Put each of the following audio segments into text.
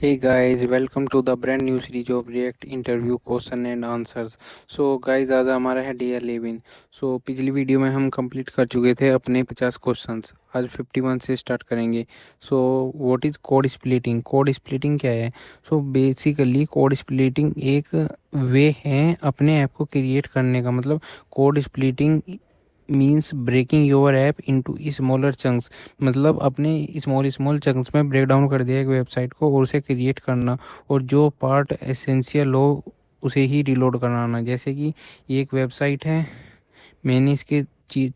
Hey guys, welcome to the brand new series of React interview question and answers. So guys, आज हमारा है day 11। पिछली video में हम कंप्लीट कर चुके थे अपने 50 क्वेश्चंस। आज 51 से स्टार्ट करेंगे। What is code splitting? Code splitting क्या है? बेसिकली कोड स्प्लिटिंग एक वे है अपने ऐप को क्रिएट करने का। मतलब code splitting means breaking your app into smaller chunks. मतलब अपने स्मॉल चंक्स में ब्रेक डाउन कर दिया एक वेबसाइट को और उसे क्रिएट करना, और जो पार्ट एसेंशियल हो उसे ही रिलोड कराना। जैसे कि ये एक वेबसाइट है, मैंने इसके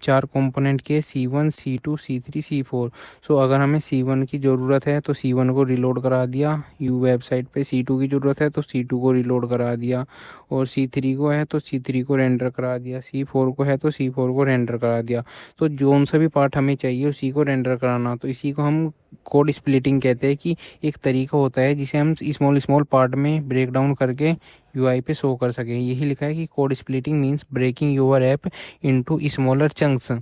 4 कंपोनेंट के C1, C2, C3, C4। अगर हमें C1 की ज़रूरत है तो C1 को रिलोड करा दिया यू वेबसाइट पे, C2 की ज़रूरत है तो C2 को रिलोड करा दिया, और C3 को है तो C3 को रेंडर करा दिया, C4 को है तो C4 को रेंडर करा दिया। तो जो सा भी पार्ट हमें चाहिए उसी को रेंडर कराना। तो इसी को हम कोड स्प्लिटिंग कहते हैं कि एक तरीका होता है जिसे हम स्मॉल पार्ट में ब्रेक डाउन करके UI पे शो कर सकें। यही लिखा है कि code splitting means breaking your app into smaller chunks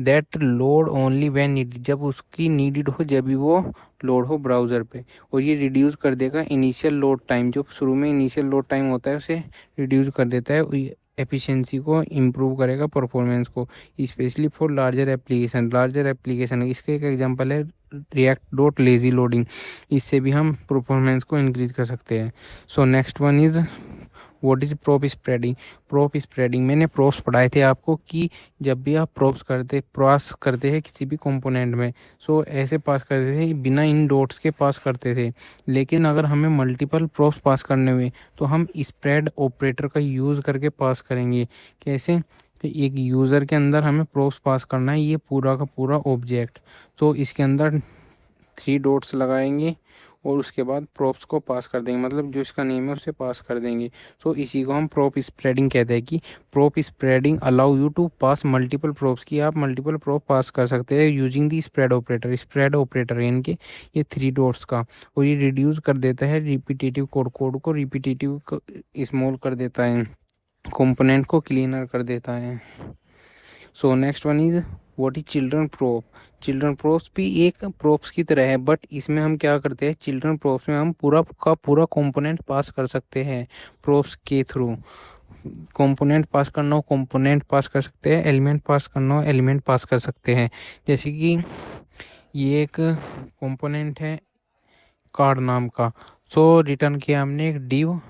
that load only when needed. जब उसकी नीडेड हो जब भी वो लोड हो ब्राउज़र पे, और ये रिड्यूस कर देगा इनिशियल लोड टाइम। जो शुरू में इनिशियल लोड टाइम होता है उसे रिड्यूस कर देता है, एफिशिएंसी को इम्प्रूव करेगा, परफॉर्मेंस को, स्पेशली फॉर लार्जर एप्लीकेशन। इसका एक एग्जांपल है रिएक्ट डॉट लेजी लोडिंग। इससे भी हम परफॉर्मेंस को इंक्रीज कर सकते हैं। Next one is what is prop spreading. मैंने प्रोप्स पढ़ाए थे आपको कि जब भी आप पास करते हैं किसी भी कंपोनेंट में, ऐसे पास करते थे बिना इन डॉट्स के पास करते थे। लेकिन अगर हमें मल्टीपल प्रोप्स पास करने हुए तो हम स्प्रेड ऑपरेटर का यूज़ करके पास करेंगे। कैसे? तो एक यूज़र के अंदर हमें प्रोप्स पास करना है, ये पूरा का पूरा ऑब्जेक्ट। इसके अंदर 3 डॉट्स लगाएंगे और उसके बाद प्रोप्स को पास कर देंगे, मतलब जो इसका नेम है उसे पास कर देंगे। इसी को हम प्रोप स्प्रेडिंग कहते हैं कि prop spreading allow you to pass multiple props, की आप मल्टीपल प्रोप पास कर सकते हैं यूजिंग दी स्प्रेड ऑपरेटर इनके ये 3 डॉट्स का। और ये रिड्यूस कर देता है रिपीटेटिव कोड को रिपीटेटिव स्मॉल कर देता है, कंपोनेंट को क्लीनर कर देता है। Next one is what is children props भी एक प्रोप्स की तरह है, बट इसमें हम क्या करते हैं, चिल्ड्रन प्रोप्स में हम पूरा का पूरा कंपोनेंट पास कर सकते हैं। प्रोप्स के थ्रू कंपोनेंट पास करना हो कंपोनेंट पास कर सकते हैं, एलिमेंट पास करना हो एलिमेंट पास कर सकते हैं। जैसे कि ये एक कंपोनेंट है कार्ड नाम का। रिटर्न किया हमने एक डिव,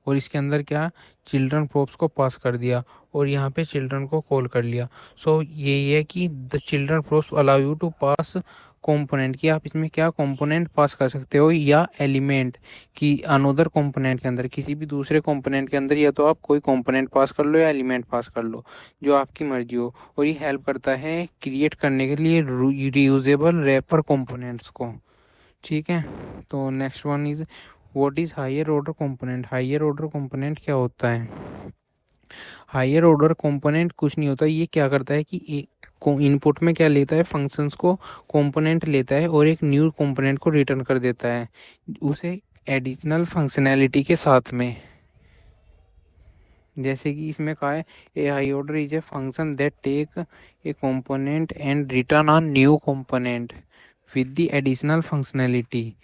और इसके अंदर क्या चिल्ड्रन प्रोप्स को पास कर दिया और यहाँ पे चिल्ड्रन को कॉल कर लिया। ये है कि the children props allow you to pass component, कि आप इसमें क्या कंपोनेंट पास कर सकते हो या एलिमेंट की अनदर कंपोनेंट के अंदर, किसी भी दूसरे कंपोनेंट के अंदर, या तो आप कोई कंपोनेंट पास कर लो या एलिमेंट पास कर लो, जो आपकी मर्जी हो। और ये हेल्प करता है क्रिएट करने के लिए रीयूजेबल रैपर कंपोनेंट्स को। ठीक है, तो next one is what is higher order component क्या होता है? हायर ऑर्डर कंपोनेंट कुछ नहीं होता, ये क्या करता है कि एक इनपुट में क्या लेता है, फंक्शंस को कंपोनेंट लेता है और एक न्यू कंपोनेंट को रिटर्न कर देता है उसे एडिशनल फंक्शनैलिटी के साथ में। जैसे कि इसमें कहा है A high order is a function that take a component and return an new component with the additional functionality.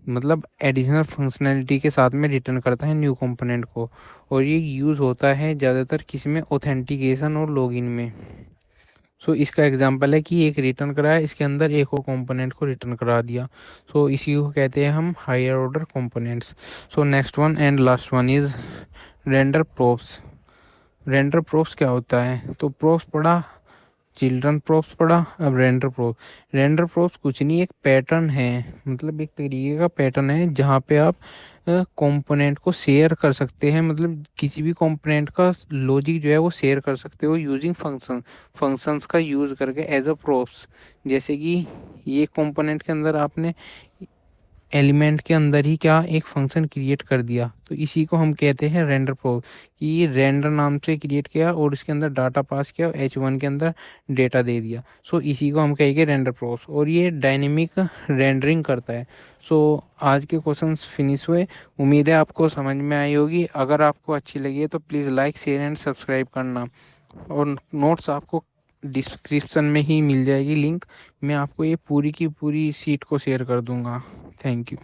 मतलब एडिशनल फंक्शनैलिटी के साथ में रिटर्न करता है न्यू कंपोनेंट को, और ये यूज़ होता है ज़्यादातर किसी में ऑथेंटिकेशन और लॉगिन में। इसका एग्जांपल है कि एक रिटर्न करा है, इसके अंदर एक और कंपोनेंट को रिटर्न करा दिया। इसी को कहते हैं हम higher order components. Next one and last one is render props क्या होता है? तो प्रोप्स पढ़ा, चिल्ड्रन प्रोप्स पढ़ा, अब रेंडर प्रोप्स कुछ नहीं, एक पैटर्न है, मतलब एक तरीके का पैटर्न है जहाँ पे आप कंपोनेंट को शेयर कर सकते हैं। मतलब किसी भी कंपोनेंट का लॉजिक जो है वो शेयर कर सकते हो यूजिंग फंक्शंस का यूज़ करके एज अ प्रोप्स। जैसे कि ये कंपोनेंट के अंदर आपने एलिमेंट के अंदर ही क्या एक फंक्शन क्रिएट कर दिया, तो इसी को हम कहते हैं रेंडर प्रोप। ये रेंडर नाम से क्रिएट किया और इसके अंदर डाटा पास किया, H1 के अंदर डेटा दे दिया। इसी को हम कहेंगे रेंडर प्रोप, और ये डायनेमिक रेंडरिंग करता है। आज के क्वेश्चंस फिनिश हुए, उम्मीद है आपको समझ में आई होगी। अगर आपको अच्छी लगी है तो please like share and subscribe करना, और नोट्स आपको डिस्क्रिप्शन में ही मिल जाएगी लिंक। मैं आपको ये पूरी की पूरी शीट को शेयर कर दूंगा। Thank you.